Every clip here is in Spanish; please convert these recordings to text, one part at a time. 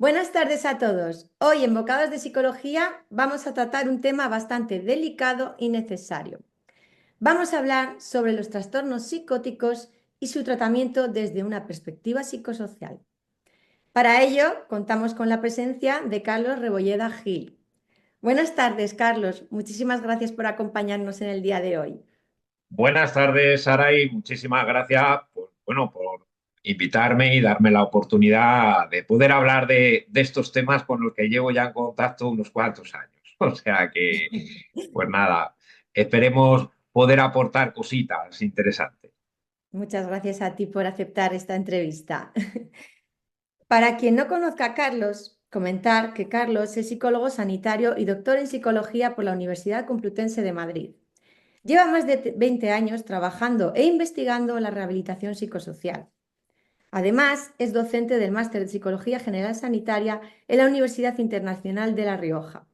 Buenas tardes a todos. Hoy en Bocados de Psicología vamos a tratar un tema bastante delicado y necesario. Vamos a hablar sobre los trastornos psicóticos y su tratamiento desde una perspectiva psicosocial. Para ello, contamos con la presencia de Carlos Rebolleda Gil. Buenas tardes, Carlos. Muchísimas gracias por acompañarnos en el día de hoy. Buenas tardes, Sara, y muchísimas gracias por invitarme y darme la oportunidad de poder hablar de estos temas con los que llevo ya en contacto unos cuantos años. O sea que, pues nada, esperemos poder aportar cositas interesantes. Muchas gracias a ti por aceptar esta entrevista. Para quien no conozca a Carlos, comentar que Carlos es psicólogo sanitario y doctor en psicología por la Universidad Complutense de Madrid. Lleva más de 20 años trabajando e investigando la rehabilitación psicosocial. Además, es docente del Máster de Psicología General Sanitaria en la Universidad Internacional de La Rioja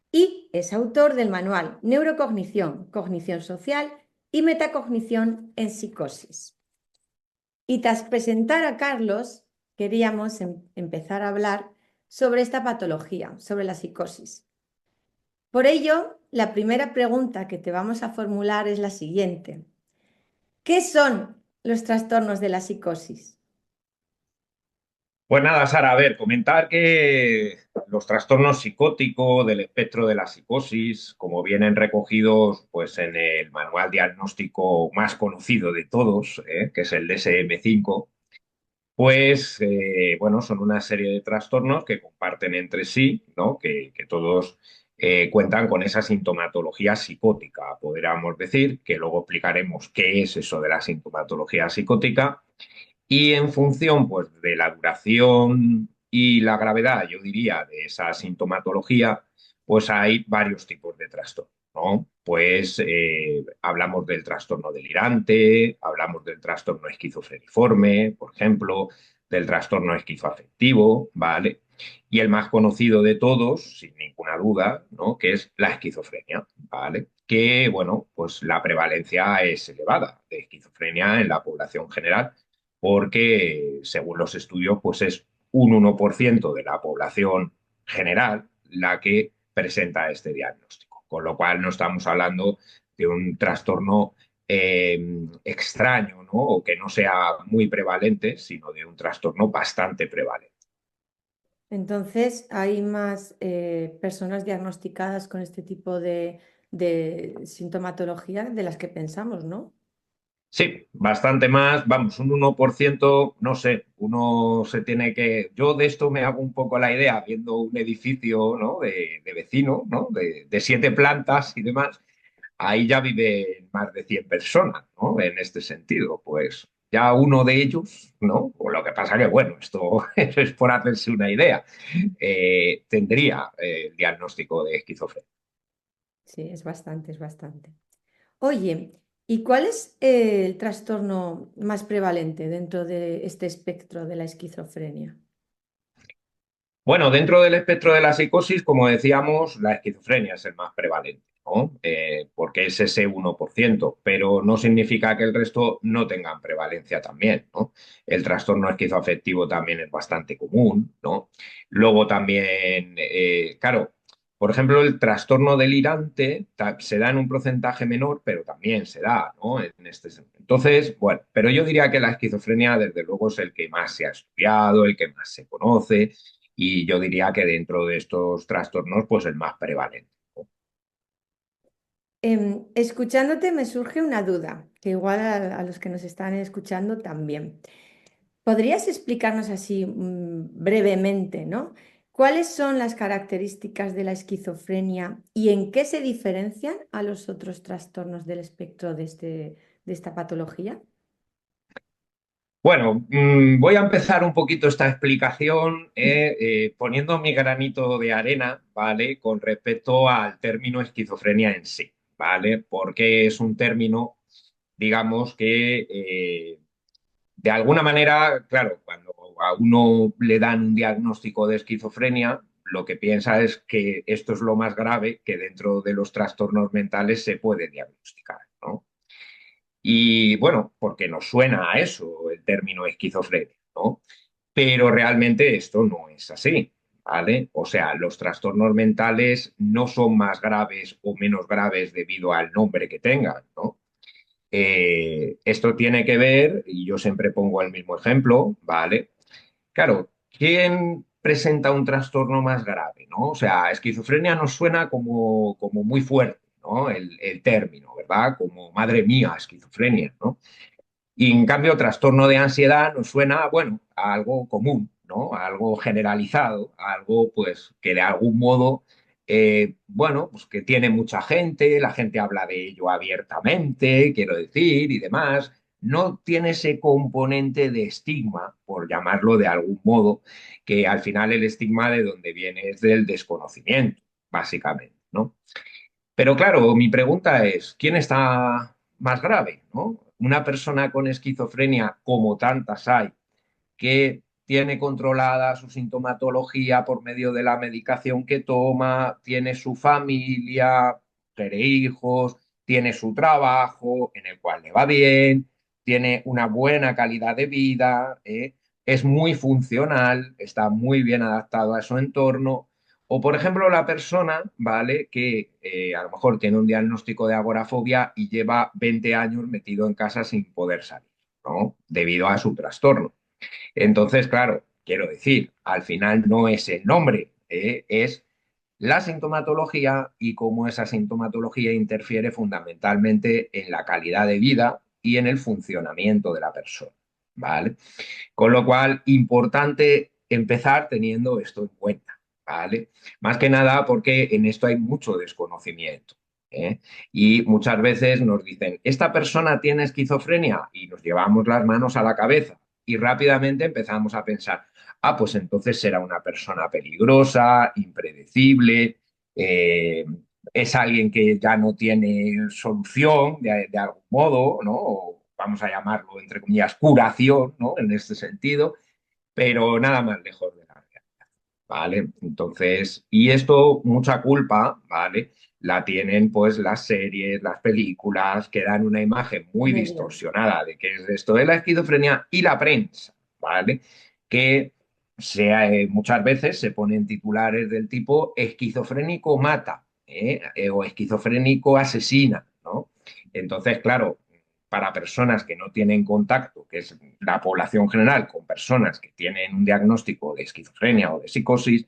y es autor del manual Neurocognición, Cognición Social y Metacognición en Psicosis. Y tras presentar a Carlos, queríamos empezar a hablar sobre esta patología, sobre la psicosis. Por ello, la primera pregunta que te vamos a formular es la siguiente. ¿Qué son los trastornos de la psicosis? Pues nada, Sara, a ver, comentar que los trastornos psicóticos del espectro de la psicosis, como vienen recogidos pues, en el manual diagnóstico más conocido de todos, que es el DSM-5, pues bueno, son una serie de trastornos que comparten entre sí, ¿no? Que todos cuentan con esa sintomatología psicótica, podríamos decir, que luego explicaremos qué es eso de la sintomatología psicótica. Y en función, pues, de la duración y la gravedad, yo diría, de esa sintomatología, pues hay varios tipos de trastorno, ¿no? Pues hablamos del trastorno delirante, hablamos del trastorno esquizofreniforme, por ejemplo, del trastorno esquizoafectivo, ¿vale? Y el más conocido de todos, sin ninguna duda, ¿no? Que es la esquizofrenia, ¿vale? Que, bueno, pues la prevalencia es elevada de esquizofrenia en la población general porque según los estudios, pues es un 1% de la población general la que presenta este diagnóstico, con lo cual no estamos hablando de un trastorno extraño, ¿no? O que no sea muy prevalente, sino de un trastorno bastante prevalente. Entonces, hay más personas diagnosticadas con este tipo de sintomatología de las que pensamos, ¿no? Sí, bastante más, vamos, un 1%, no sé, uno se tiene que, yo de esto me hago un poco la idea viendo un edificio, ¿no? De vecino, ¿no? De 7 plantas y demás, ahí ya viven más de 100 personas, ¿no? En este sentido, pues ya uno de ellos, ¿no? O lo que pasa que, bueno, esto es por hacerse una idea, tendría el diagnóstico de esquizofrenia. Sí, es bastante, es bastante. Oye, ¿y cuál es el trastorno más prevalente dentro de este espectro de la esquizofrenia? Bueno, dentro del espectro de la psicosis, como decíamos, la esquizofrenia es el más prevalente, ¿no? Porque es ese 1%, pero no significa que el resto no tengan prevalencia también, ¿no? El trastorno esquizoafectivo también es bastante común, ¿no? Luego también, claro, por ejemplo, el trastorno delirante se da en un porcentaje menor, pero también se da, ¿no? Entonces, bueno, pero yo diría que la esquizofrenia, desde luego, es el que más se ha estudiado, el que más se conoce y yo diría que dentro de estos trastornos, pues el más prevalente. Escuchándote me surge una duda, que igual a los que nos están escuchando también. ¿Podrías explicarnos así brevemente, ¿no? ¿Cuáles son las características de la esquizofrenia y en qué se diferencian a los otros trastornos del espectro de esta patología? Bueno, voy a empezar un poquito esta explicación poniendo mi granito de arena, ¿vale? Con respecto al término esquizofrenia en sí, ¿vale? Porque es un término, digamos, que de alguna manera, claro, cuando a uno le dan un diagnóstico de esquizofrenia, lo que piensa es que esto es lo más grave que dentro de los trastornos mentales se puede diagnosticar, ¿no? Y bueno, porque nos suena a eso el término esquizofrenia, ¿no? pero realmente esto no es así, ¿vale? O sea, los trastornos mentales no son más graves o menos graves debido al nombre que tengan, ¿no? Esto tiene que ver, y yo siempre pongo el mismo ejemplo, ¿vale? Claro, ¿quién presenta un trastorno más grave, ¿no? O sea, esquizofrenia nos suena como muy fuerte, ¿no? El término, ¿verdad? Como, madre mía, esquizofrenia, ¿no? Y en cambio, trastorno de ansiedad nos suena, bueno, a algo común, ¿no? A algo generalizado, a algo, pues, que de algún modo, bueno, pues que tiene mucha gente, la gente habla de ello abiertamente, quiero decir, y demás. No tiene ese componente de estigma, por llamarlo de algún modo, que al final el estigma de donde viene es del desconocimiento, básicamente, ¿no? Pero claro, mi pregunta es, ¿quién está más grave, ¿no? Una persona con esquizofrenia, como tantas hay, que tiene controlada su sintomatología por medio de la medicación que toma, tiene su familia, tiene hijos, tiene su trabajo en el cual le va bien, tiene una buena calidad de vida, es muy funcional, está muy bien adaptado a su entorno. O, por ejemplo, la persona, ¿vale? Que a lo mejor tiene un diagnóstico de agorafobia y lleva 20 años metido en casa sin poder salir, ¿no? Debido a su trastorno. Entonces, claro, quiero decir, al final no es el nombre, es la sintomatología y cómo esa sintomatología interfiere fundamentalmente en la calidad de vida y en el funcionamiento de la persona, ¿vale? Con lo cual, importante empezar teniendo esto en cuenta, ¿vale? Más que nada porque en esto hay mucho desconocimiento. ¿Eh? Y muchas veces nos dicen, esta persona tiene esquizofrenia y nos llevamos las manos a la cabeza y rápidamente empezamos a pensar, ah, pues entonces será una persona peligrosa, impredecible, eh, es alguien que ya no tiene solución de algún modo, ¿no? O vamos a llamarlo, entre comillas, curación, ¿no? En este sentido, pero nada más lejos de la realidad, ¿vale? Entonces, y esto, mucha culpa, ¿vale? La tienen pues las series, las películas, que dan una imagen muy Medios. distorsionada de qué es esto de la esquizofrenia y la prensa, ¿vale? Que muchas veces se ponen titulares del tipo esquizofrénico mata, o esquizofrénico asesina, ¿no? Entonces, claro, para personas que no tienen contacto, que es la población general, con personas que tienen un diagnóstico de esquizofrenia o de psicosis,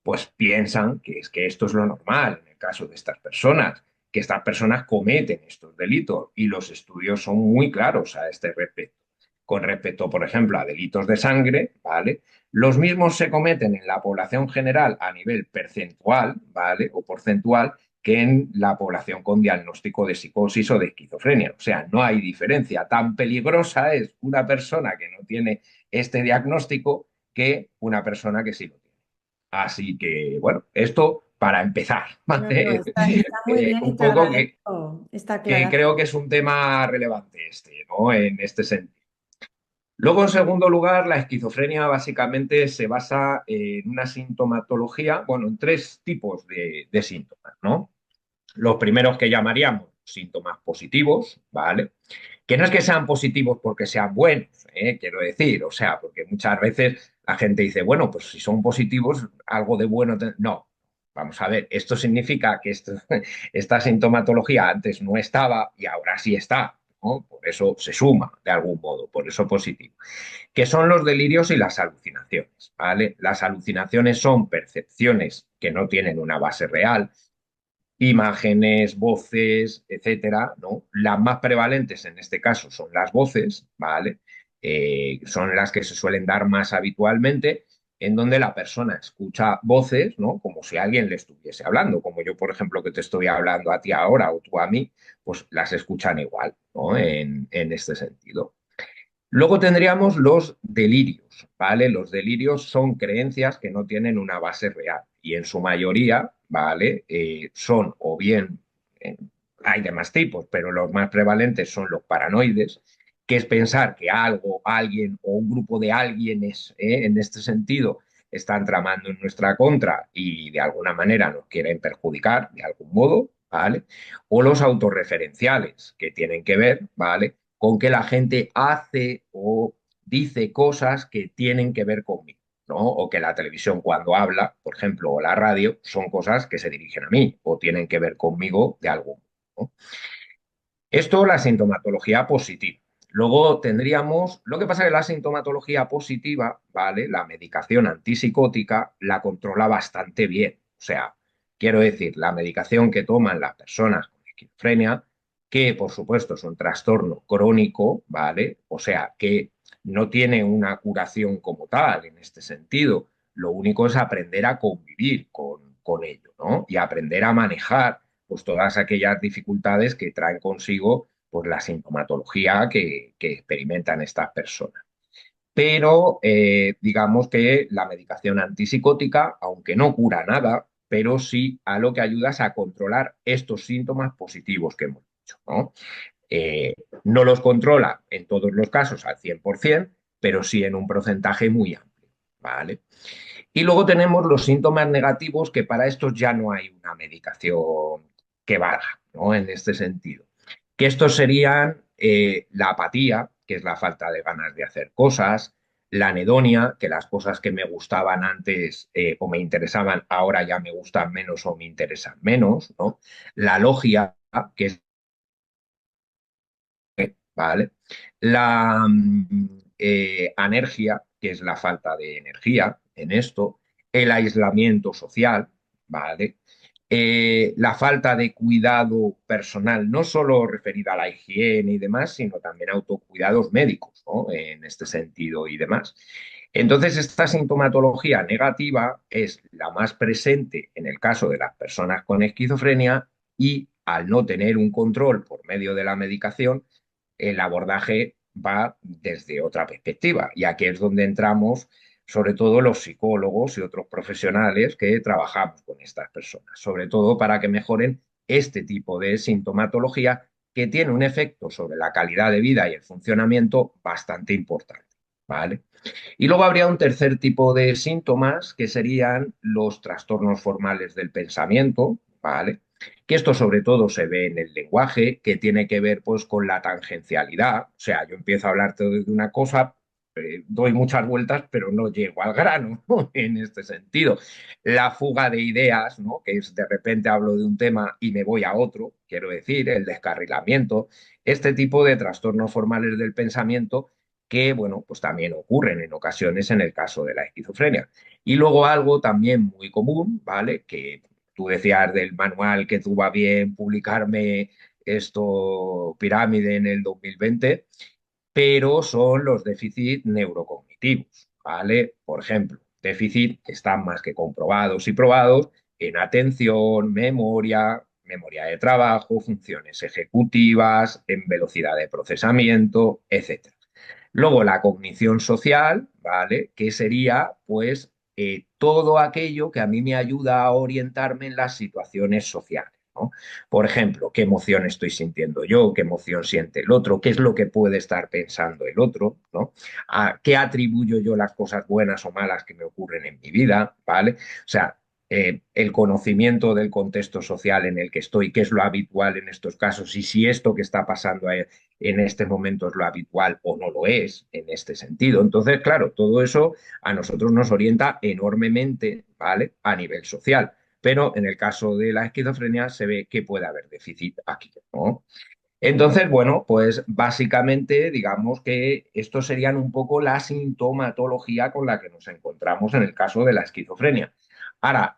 pues piensan que es que esto es lo normal en el caso de estas personas, que estas personas cometen estos delitos y los estudios son muy claros a este respecto. Con respecto, por ejemplo, a delitos de sangre, ¿vale? Los mismos se cometen en la población general a nivel percentual, ¿vale? O porcentual, que en la población con diagnóstico de psicosis o de esquizofrenia. O sea, no hay diferencia. Tan peligrosa es una persona que no tiene este diagnóstico que una persona que sí lo tiene. Así que, bueno, esto para empezar, No, no, ¿vale? está muy bien y Un te poco que, agradezco esta que creo aclaración. que es un tema relevante este, ¿no? En este sentido. Luego, en segundo lugar, la esquizofrenia básicamente se basa en una sintomatología, bueno, en tres tipos de síntomas, ¿no? Los primeros que llamaríamos síntomas positivos, ¿vale? Que no es que sean positivos porque sean buenos, quiero decir, o sea, porque muchas veces la gente dice, bueno, pues si son positivos, algo de bueno. No, vamos a ver, esto significa que esta sintomatología antes no estaba y ahora sí está, ¿no? Por eso se suma de algún modo, por eso positivo. Que son los delirios y las alucinaciones, ¿vale? Las alucinaciones son percepciones que no tienen una base real, imágenes, voces, etcétera, ¿no? Las más prevalentes en este caso son las voces, ¿vale? Son las que se suelen dar más habitualmente, en donde la persona escucha voces, ¿no? Como si alguien le estuviese hablando, como yo, por ejemplo, que te estoy hablando a ti ahora o tú a mí, pues las escuchan igual, ¿no? En este sentido. Luego tendríamos los delirios, ¿vale? Los delirios son creencias que no tienen una base real y en su mayoría, ¿vale? Son o bien, eh, hay demás tipos, pero los más prevalentes son los paranoides, que es pensar que algo, alguien o un grupo de alguienes, en este sentido, están tramando en nuestra contra y de alguna manera nos quieren perjudicar de algún modo, ¿vale? O los autorreferenciales, que tienen que ver, ¿vale? Con que la gente hace o dice cosas que tienen que ver conmigo, ¿no? O que la televisión cuando habla, por ejemplo, o la radio, son cosas que se dirigen a mí o tienen que ver conmigo de algún modo, ¿no? Esto, la sintomatología positiva. Luego tendríamos, lo que pasa es que la sintomatología positiva, ¿vale? La medicación antipsicótica la controla bastante bien. O sea, quiero decir, la medicación que toman las personas con esquizofrenia, que por supuesto es un trastorno crónico, ¿vale? O sea, que no tiene una curación como tal en este sentido. Lo único es aprender a convivir con ello, ¿no? Y aprender a manejar pues todas aquellas dificultades que traen consigo pues la sintomatología que experimentan estas personas. Pero digamos que la medicación antipsicótica, aunque no cura nada, pero sí a lo que ayuda es a controlar estos síntomas positivos que hemos dicho, ¿no? Eh, no los controla en todos los casos al 100%, pero sí en un porcentaje muy amplio, ¿vale? Y luego tenemos los síntomas negativos, que para estos ya no hay una medicación que valga, ¿no? En este sentido. Que estos serían la apatía, que es la falta de ganas de hacer cosas, la anedonia, que las cosas que me gustaban antes o me interesaban ahora ya me gustan menos o me interesan menos, ¿no? La logia, que es, ¿vale? La anergia, que es la falta de energía en esto, el aislamiento social, ¿vale? La falta de cuidado personal, no solo referida a la higiene y demás, sino también autocuidados médicos, ¿no? En este sentido y demás. Entonces, esta sintomatología negativa es la más presente en el caso de las personas con esquizofrenia y al no tener un control por medio de la medicación, el abordaje va desde otra perspectiva. Y aquí es donde entramos, sobre todo los psicólogos y otros profesionales que trabajamos con estas personas, sobre todo para que mejoren este tipo de sintomatología que tiene un efecto sobre la calidad de vida y el funcionamiento bastante importante, ¿vale? Y luego habría un tercer tipo de síntomas que serían los trastornos formales del pensamiento, ¿vale? Que esto sobre todo se ve en el lenguaje, que tiene que ver pues con la tangencialidad. O sea, yo empiezo a hablarte de una cosa, doy muchas vueltas, pero no llego al grano, ¿no? En este sentido. La fuga de ideas, ¿no? Que es de repente hablo de un tema y me voy a otro, quiero decir, el descarrilamiento. Este tipo de trastornos formales del pensamiento que, bueno, pues también ocurren en ocasiones en el caso de la esquizofrenia. Y luego algo también muy común, ¿vale? Que tú decías del manual que tuvo a bien publicarme esto, Pirámide, en el 2020, pero son los déficits neurocognitivos, ¿vale? Por ejemplo, déficit que están más que comprobados y probados en atención, memoria, memoria de trabajo, funciones ejecutivas, en velocidad de procesamiento, etc. Luego la cognición social, ¿vale? Que sería pues todo aquello que a mí me ayuda a orientarme en las situaciones sociales, ¿no? Por ejemplo, qué emoción estoy sintiendo yo, qué emoción siente el otro, qué es lo que puede estar pensando el otro, ¿no? A qué atribuyo yo las cosas buenas o malas que me ocurren en mi vida, ¿vale? O sea, el conocimiento del contexto social en el que estoy, qué es lo habitual en estos casos y si esto que está pasando en este momento es lo habitual o no lo es en este sentido. Entonces, claro, todo eso a nosotros nos orienta enormemente, ¿vale? A nivel social. Pero en el caso de la esquizofrenia se ve que puede haber déficit aquí, ¿no? Entonces, bueno, pues básicamente digamos que estos serían un poco la sintomatología con la que nos encontramos en el caso de la esquizofrenia. Ahora,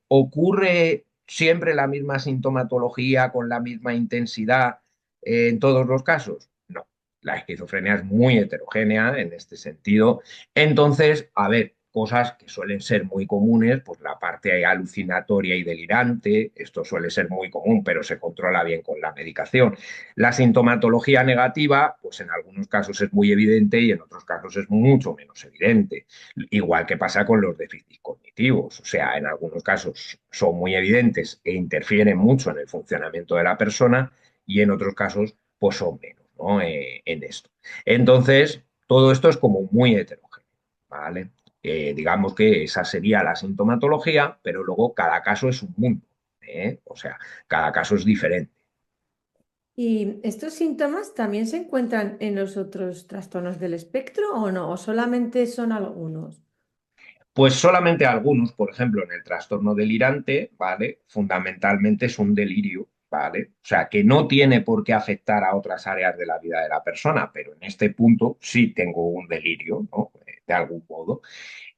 ¿ocurre siempre la misma sintomatología con la misma intensidad en todos los casos? No, la esquizofrenia es muy heterogénea en este sentido. Entonces, a ver, cosas que suelen ser muy comunes, pues la parte alucinatoria y delirante, esto suele ser muy común, pero se controla bien con la medicación. La sintomatología negativa, pues en algunos casos es muy evidente y en otros casos es mucho menos evidente. Igual que pasa con los déficits cognitivos, o sea, en algunos casos son muy evidentes e interfieren mucho en el funcionamiento de la persona y en otros casos pues son menos, ¿no? En esto. Entonces, todo esto es como muy heterogéneo, ¿vale? Digamos que esa sería la sintomatología, pero luego cada caso es un mundo, ¿eh? O sea, cada caso es diferente. ¿Y estos síntomas también se encuentran en los otros trastornos del espectro o no? ¿O solamente son algunos? Pues solamente algunos, por ejemplo, en el trastorno delirante, ¿vale? Fundamentalmente es un delirio, ¿vale? O sea, que no tiene por qué afectar a otras áreas de la vida de la persona, pero en este punto sí tengo un delirio, ¿no? De algún modo.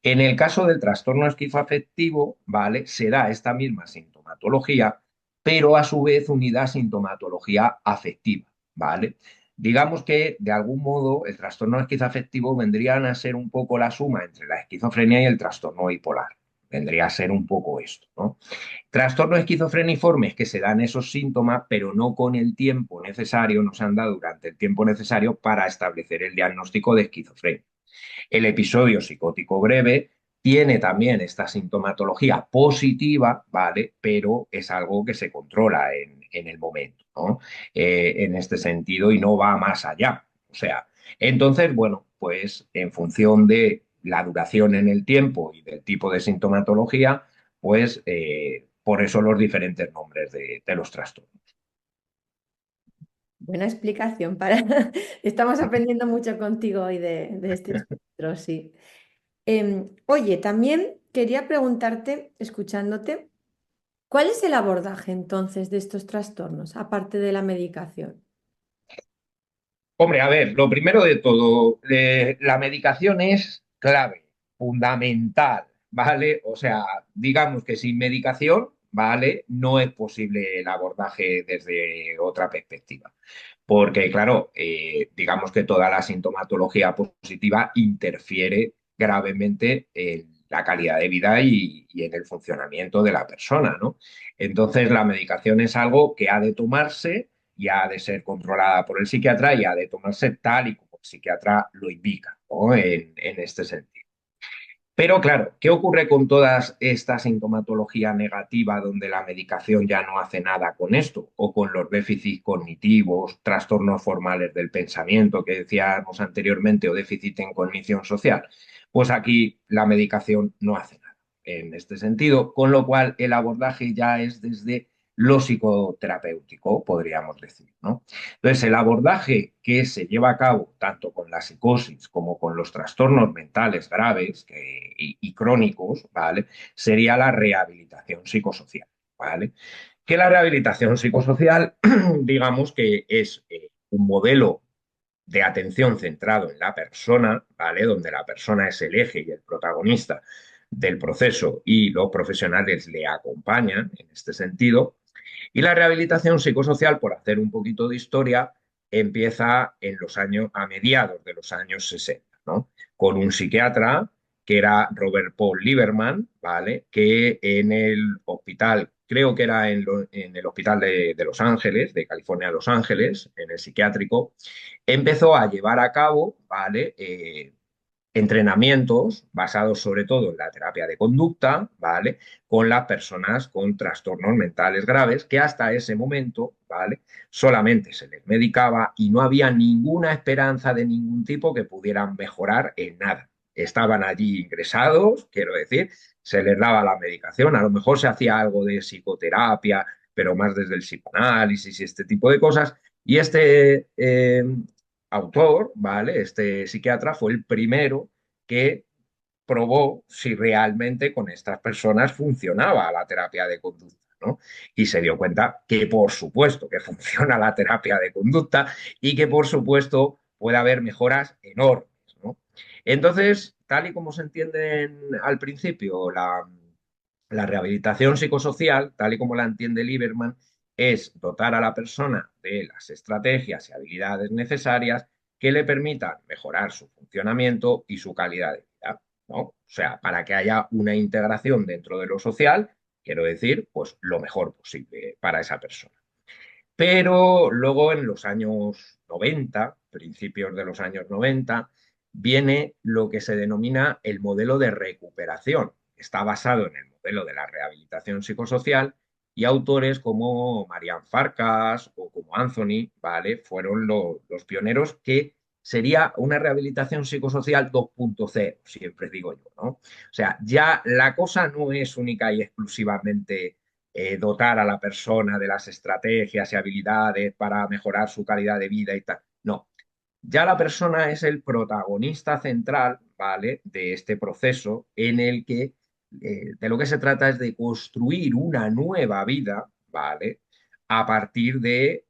En el caso del trastorno esquizoafectivo, ¿vale? Se da esta misma sintomatología, pero a su vez unida a sintomatología afectiva, ¿vale? Digamos que de algún modo el trastorno esquizoafectivo vendrían a ser un poco la suma entre la esquizofrenia y el trastorno bipolar. Vendría a ser un poco esto, ¿no? Trastornos esquizofreniformes que se dan esos síntomas, pero no con el tiempo necesario, no se han dado durante el tiempo necesario para establecer el diagnóstico de esquizofrenia. El episodio psicótico breve tiene también esta sintomatología positiva, ¿vale? Pero es algo que se controla en el momento, ¿no? En este sentido y no va más allá. O sea, entonces, bueno, pues en función de la duración en el tiempo y del tipo de sintomatología, pues por eso los diferentes nombres de los trastornos. Buena explicación para... Estamos aprendiendo mucho contigo hoy de este espectro, sí. Oye, también quería preguntarte, escuchándote, ¿cuál es el abordaje entonces de estos trastornos, aparte de la medicación? Hombre, a ver, lo primero de todo, la medicación es clave, fundamental, ¿vale? O sea, digamos que sin medicación, ¿vale? No es posible el abordaje desde otra perspectiva. Porque, claro, digamos que toda la sintomatología positiva interfiere gravemente en la calidad de vida y en el funcionamiento de la persona, ¿no? Entonces, la medicación es algo que ha de tomarse y ha de ser controlada por el psiquiatra y ha de tomarse tal y como el psiquiatra lo indica, ¿no? En este sentido. Pero claro, ¿qué ocurre con toda esta sintomatología negativa donde la medicación ya no hace nada con esto? O con los déficits cognitivos, trastornos formales del pensamiento que decíamos anteriormente o déficit en cognición social. Pues aquí la medicación no hace nada en este sentido, con lo cual el abordaje ya es desde lo psicoterapéutico, podríamos decir, ¿no? Entonces, el abordaje que se lleva a cabo tanto con la psicosis como con los trastornos mentales graves y crónicos, ¿vale? Sería la rehabilitación psicosocial, ¿vale? Que la rehabilitación psicosocial, digamos que es un modelo de atención centrado en la persona, ¿vale? Donde la persona es el eje y el protagonista del proceso y los profesionales le acompañan en este sentido. Y la rehabilitación psicosocial, por hacer un poquito de historia, empieza en los años, a mediados de los años 60, ¿no? Con un psiquiatra que era Robert Paul Lieberman, ¿vale? Que en el hospital, creo que era en el hospital de Los Ángeles, de California, Los Ángeles, en el psiquiátrico, empezó a llevar a cabo, ¿vale? Entrenamientos basados sobre todo en la terapia de conducta, ¿vale? Con las personas con trastornos mentales graves, que hasta ese momento, ¿vale? Solamente se les medicaba y no había ninguna esperanza de ningún tipo que pudieran mejorar en nada. Estaban allí ingresados, quiero decir, se les daba la medicación, a lo mejor se hacía algo de psicoterapia, pero más desde el psicoanálisis y este tipo de cosas. Y este autor, ¿vale? Este psiquiatra fue el primero que probó si realmente con estas personas funcionaba la terapia de conducta, ¿no? Y se dio cuenta que por supuesto que funciona la terapia de conducta y que por supuesto puede haber mejoras enormes, ¿no? Entonces, tal y como se entiende al principio, la rehabilitación psicosocial, tal y como la entiende Lieberman, es dotar a la persona de las estrategias y habilidades necesarias que le permitan mejorar su funcionamiento y su calidad de vida, ¿no? O sea, para que haya una integración dentro de lo social, quiero decir, pues lo mejor posible para esa persona. Pero luego en los años 90, principios de los años 90, viene lo que se denomina el modelo de recuperación. Está basado en el modelo de la rehabilitación psicosocial y autores como Marian Farkas o como Anthony, ¿vale? Fueron los pioneros que sería una rehabilitación psicosocial 2.0, siempre digo yo, ¿no? O sea, ya la cosa no es única y exclusivamente dotar a la persona de las estrategias y habilidades para mejorar su calidad de vida y tal. No, ya la persona es el protagonista central, ¿vale? De este proceso en el que de lo que se trata es de construir una nueva vida, ¿vale? A partir de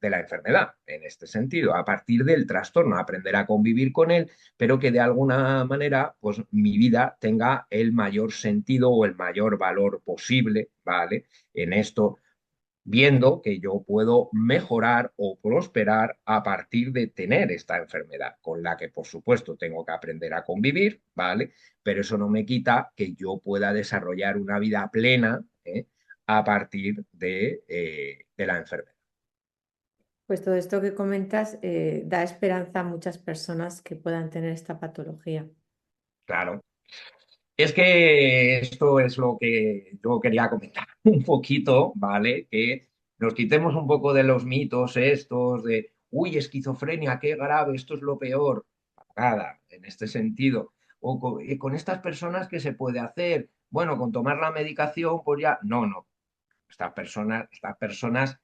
la enfermedad, en este sentido, a partir del trastorno, aprender a convivir con él, pero que de alguna manera, pues mi vida tenga el mayor sentido o el mayor valor posible, ¿vale? En esto viendo que yo puedo mejorar o prosperar a partir de tener esta enfermedad, con la que por supuesto tengo que aprender a convivir, ¿vale? Pero eso no me quita que yo pueda desarrollar una vida plena, ¿eh? A partir de la enfermedad. Pues todo esto que comentas da esperanza a muchas personas que puedan tener esta patología. Claro. Es que esto es lo que yo quería comentar un poquito, ¿vale? Que nos quitemos un poco de los mitos estos de, uy, esquizofrenia, qué grave, esto es lo peor. Nada, en este sentido. O con estas personas, ¿qué se puede hacer? Bueno, con tomar la medicación, pues ya. No, no. Estas personas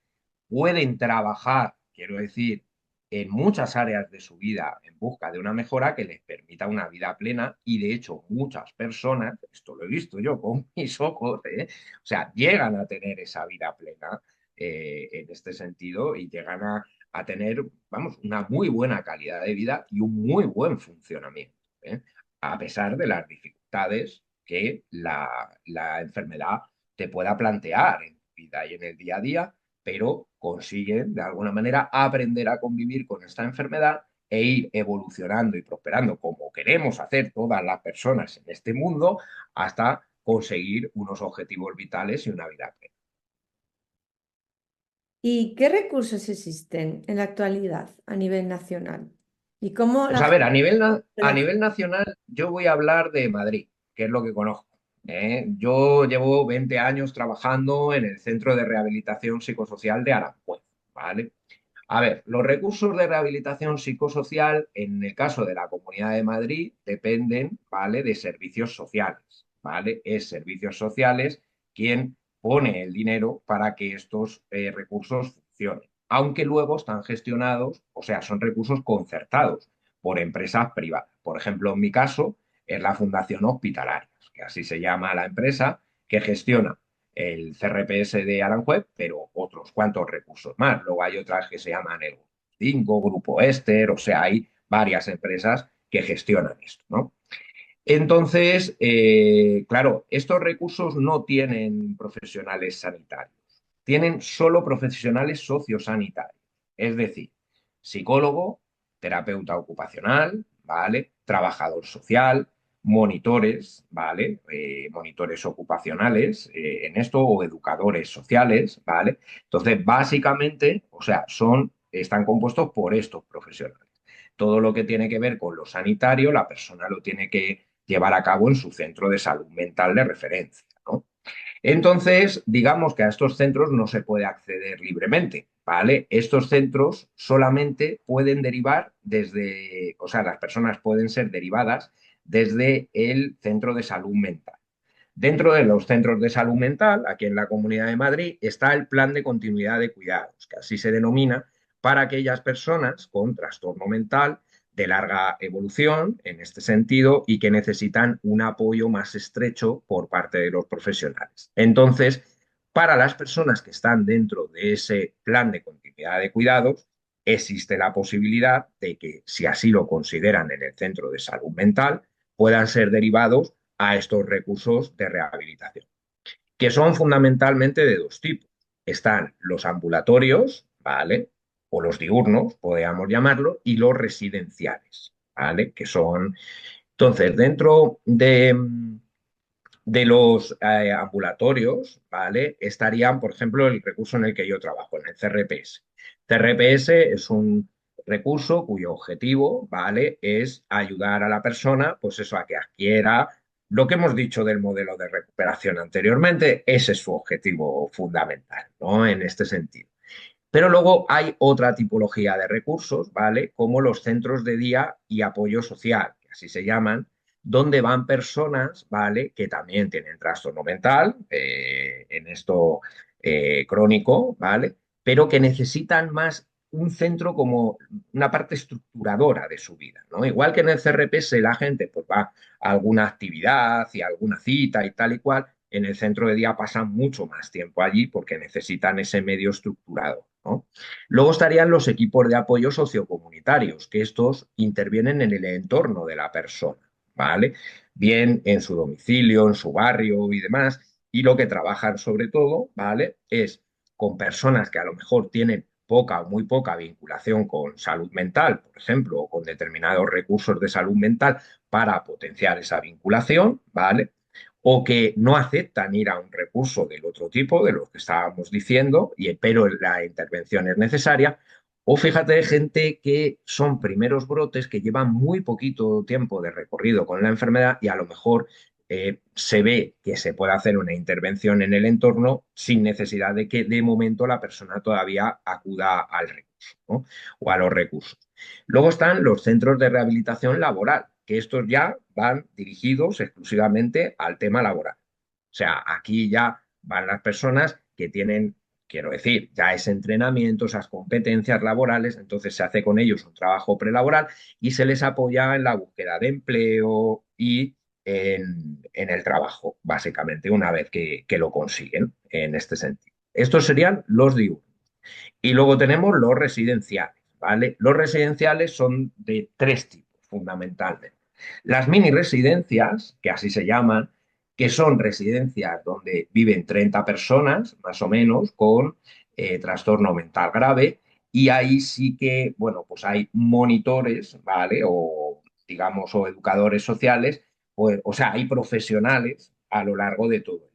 pueden trabajar, quiero decir, en muchas áreas de su vida en busca de una mejora que les permita una vida plena y de hecho muchas personas, esto lo he visto yo con mis ojos, o sea, llegan a tener esa vida plena en este sentido y llegan a tener, vamos, una muy buena calidad de vida y un muy buen funcionamiento, ¿eh? A pesar de las dificultades que la enfermedad te pueda plantear en tu vida y en el día a día, pero consiguen de alguna manera aprender a convivir con esta enfermedad e ir evolucionando y prosperando como queremos hacer todas las personas en este mundo hasta conseguir unos objetivos vitales y una vida plena. ¿Y qué recursos existen en la actualidad a nivel nacional? ¿Y cómo Pues la a ver, gente a relaciona? nivel nacional yo voy a hablar de Madrid, que es lo que conozco. Yo llevo 20 años trabajando en el Centro de Rehabilitación Psicosocial de Aranjuez, ¿vale? A ver, los recursos de rehabilitación psicosocial, en el caso de la Comunidad de Madrid, dependen, ¿vale? De servicios sociales, ¿vale? Es servicios sociales quien pone el dinero para que estos recursos funcionen, aunque luego están gestionados, o sea, son recursos concertados por empresas privadas. Por ejemplo, en mi caso, es la Fundación Hospitalarias, que así se llama la empresa que gestiona el CRPS de Aranjuez, pero otros cuantos recursos más. Luego hay otras que se llaman el Cinco, Grupo Ester, o sea, hay varias empresas que gestionan esto, ¿no? Entonces, claro, estos recursos no tienen profesionales sanitarios, tienen solo profesionales sociosanitarios, es decir, psicólogo, terapeuta ocupacional, ¿vale? Trabajador social, monitores, ¿vale? Monitores ocupacionales en esto o educadores sociales, ¿vale? Entonces, básicamente, o sea, están compuestos por estos profesionales. Todo lo que tiene que ver con lo sanitario, la persona lo tiene que llevar a cabo en su centro de salud mental de referencia, ¿no? Entonces, digamos que a estos centros no se puede acceder libremente, ¿vale? Estos centros solamente pueden derivar desde, o sea, las personas pueden ser derivadas desde el centro de salud mental. Dentro de los centros de salud mental, aquí en la Comunidad de Madrid, está el plan de continuidad de cuidados, que así se denomina, para aquellas personas con trastorno mental de larga evolución en este sentido y que necesitan un apoyo más estrecho por parte de los profesionales. Entonces, para las personas que están dentro de ese plan de continuidad de cuidados, existe la posibilidad de que, si así lo consideran en el centro de salud mental, puedan ser derivados a estos recursos de rehabilitación, que son fundamentalmente de dos tipos. Están los ambulatorios, ¿vale? O los diurnos, podríamos llamarlo, y los residenciales, ¿vale? Que son, entonces, dentro de los ambulatorios, ¿vale? Estarían, por ejemplo, el recurso en el que yo trabajo, en el CRPS. CRPS es un recurso cuyo objetivo, ¿vale? Es ayudar a la persona, pues eso, a que adquiera lo que hemos dicho del modelo de recuperación anteriormente, ese es su objetivo fundamental, ¿no? En este sentido. Pero luego hay otra tipología de recursos, ¿vale? Como los centros de día y apoyo social, que así se llaman, donde van personas, ¿vale? Que también tienen trastorno mental, en esto crónico, ¿vale? Pero que necesitan más un centro como una parte estructuradora de su vida, ¿no? Igual que en el CRPS la gente pues va a alguna actividad y a alguna cita y tal y cual, en el centro de día pasan mucho más tiempo allí porque necesitan ese medio estructurado, ¿no? Luego estarían los equipos de apoyo sociocomunitarios, que estos intervienen en el entorno de la persona, ¿vale? Bien en su domicilio, en su barrio y demás, y lo que trabajan sobre todo, ¿vale? Es con personas que a lo mejor tienen poca o muy poca vinculación con salud mental, por ejemplo, o con determinados recursos de salud mental para potenciar esa vinculación, ¿vale? O que no aceptan ir a un recurso del otro tipo, de los que estábamos diciendo, pero la intervención es necesaria. O fíjate, gente que son primeros brotes que llevan muy poquito tiempo de recorrido con la enfermedad y a lo mejor se ve que se puede hacer una intervención en el entorno sin necesidad de que de momento la persona todavía acuda al recurso, ¿no? O a los recursos. Luego están los centros de rehabilitación laboral, que estos ya van dirigidos exclusivamente al tema laboral. O sea, aquí ya van las personas que tienen, quiero decir, ya ese entrenamiento, esas competencias laborales, entonces se hace con ellos un trabajo prelaboral y se les apoya en la búsqueda de empleo y en el trabajo, básicamente, una vez que lo consiguen en este sentido. Estos serían los diurnos. Y luego tenemos los residenciales, ¿vale? Los residenciales son de tres tipos, fundamentalmente. Las mini residencias, que así se llaman, que son residencias donde viven 30 personas, más o menos, con trastorno mental grave, y ahí sí que, bueno, pues hay monitores, ¿vale? O, digamos, o educadores sociales, pues, o sea, hay profesionales a lo largo de todo,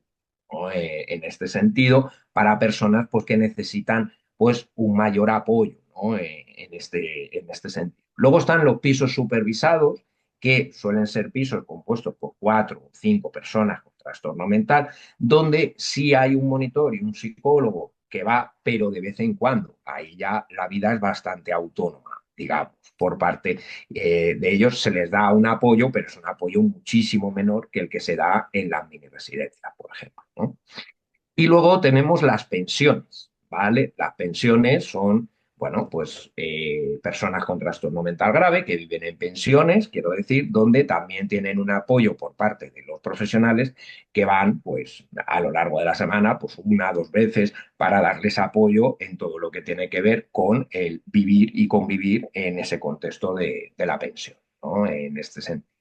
¿no? En este sentido, para personas pues, que necesitan pues un mayor apoyo, ¿no? En este sentido. Luego están los pisos supervisados, que suelen ser pisos compuestos por 4 o 5 personas con trastorno mental, donde sí hay un monitor y un psicólogo que va, pero de vez en cuando. Ahí ya la vida es bastante autónoma, digamos, por parte de ellos se les da un apoyo, pero es un apoyo muchísimo menor que el que se da en las mini residencias, por ejemplo, ¿no? Y luego tenemos las pensiones, ¿vale? Las pensiones son, bueno, pues personas con trastorno mental grave que viven en pensiones, quiero decir, donde también tienen un apoyo por parte de los profesionales que van, pues, a lo largo de la semana, pues, 1 o 2 veces para darles apoyo en todo lo que tiene que ver con el vivir y convivir en ese contexto de la pensión, ¿no? En este sentido.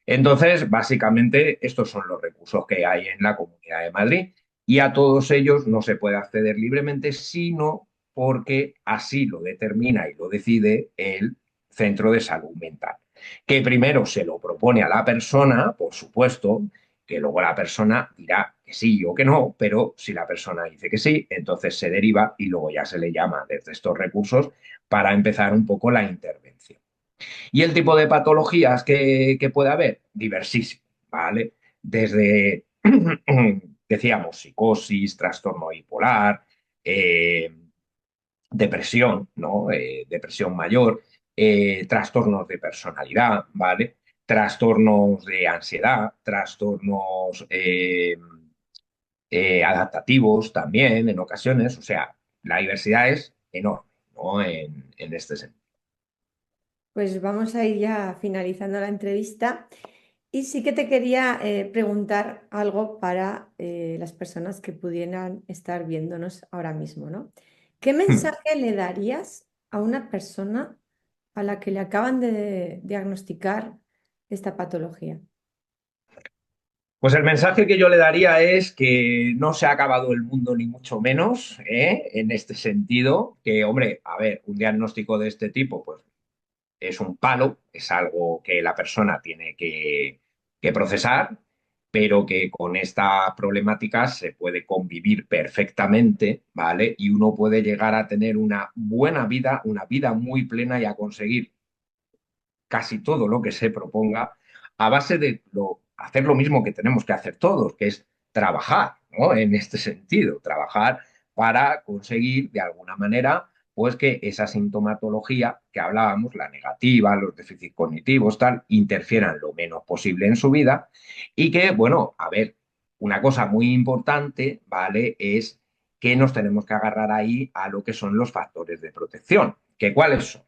Entonces, básicamente, estos son los recursos que hay en la Comunidad de Madrid y a todos ellos no se puede acceder libremente, sino porque así lo determina y lo decide el centro de salud mental, que primero se lo propone a la persona, por supuesto, que luego la persona dirá que sí o que no, pero si la persona dice que sí, entonces se deriva y luego ya se le llama desde estos recursos para empezar un poco la intervención. Y el tipo de patologías que puede haber, diversísimo, ¿vale? Desde, decíamos, psicosis, trastorno bipolar, depresión, ¿no? Depresión mayor, trastornos de personalidad, ¿vale? Trastornos de ansiedad, trastornos adaptativos también en ocasiones, o sea, la diversidad es enorme, ¿no? En este sentido. Pues vamos a ir ya finalizando la entrevista y sí que te quería preguntar algo para las personas que pudieran estar viéndonos ahora mismo, ¿no? ¿Qué mensaje le darías a una persona a la que le acaban de diagnosticar esta patología? Pues el mensaje que yo le daría es que no se ha acabado el mundo ni mucho menos, en este sentido, que, hombre, a ver, un diagnóstico de este tipo, pues es un palo, es algo que la persona tiene que procesar, pero que con esta problemática se puede convivir perfectamente, ¿vale? Y uno puede llegar a tener una buena vida, una vida muy plena y a conseguir casi todo lo que se proponga a base de hacer lo mismo que tenemos que hacer todos, que es trabajar, ¿no? En este sentido, trabajar para conseguir de alguna manera o es que esa sintomatología que hablábamos, la negativa, los déficits cognitivos, tal, interfieran lo menos posible en su vida y que, bueno, a ver, una cosa muy importante, ¿vale? Es que nos tenemos que agarrar ahí a lo que son los factores de protección. ¿Que cuáles son?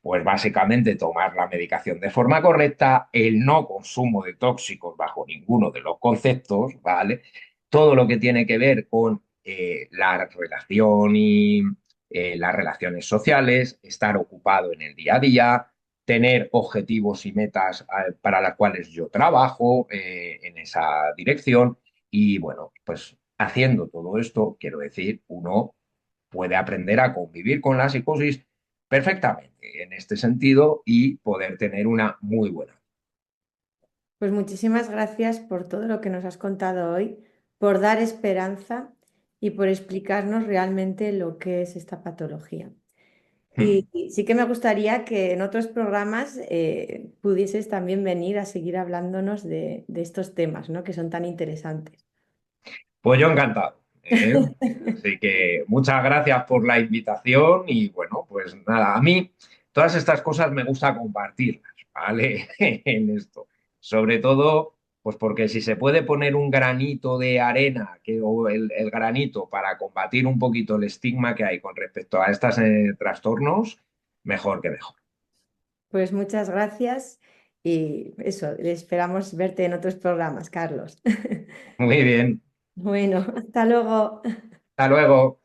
Pues básicamente tomar la medicación de forma correcta, el no consumo de tóxicos bajo ninguno de los conceptos, ¿vale? Todo lo que tiene que ver con la relación y las relaciones sociales, estar ocupado en el día a día, tener objetivos y metas para las cuales yo trabajo en esa dirección y bueno, pues haciendo todo esto, quiero decir, uno puede aprender a convivir con la psicosis perfectamente en este sentido y poder tener una muy buena. Pues muchísimas gracias por todo lo que nos has contado hoy, por dar esperanza y por explicarnos realmente lo que es esta patología. Y sí que me gustaría que en otros programas pudieses también venir a seguir hablándonos de estos temas, ¿no? Que son tan interesantes. Pues yo encantado. Así que muchas gracias por la invitación y bueno, pues nada, a mí todas estas cosas me gusta compartirlas, ¿vale? En esto. Sobre todo, pues porque si se puede poner un granito de arena o el granito para combatir un poquito el estigma que hay con respecto a estos trastornos, mejor que mejor. Pues muchas gracias y eso, esperamos verte en otros programas, Carlos. Muy bien. Bueno, hasta luego. Hasta luego.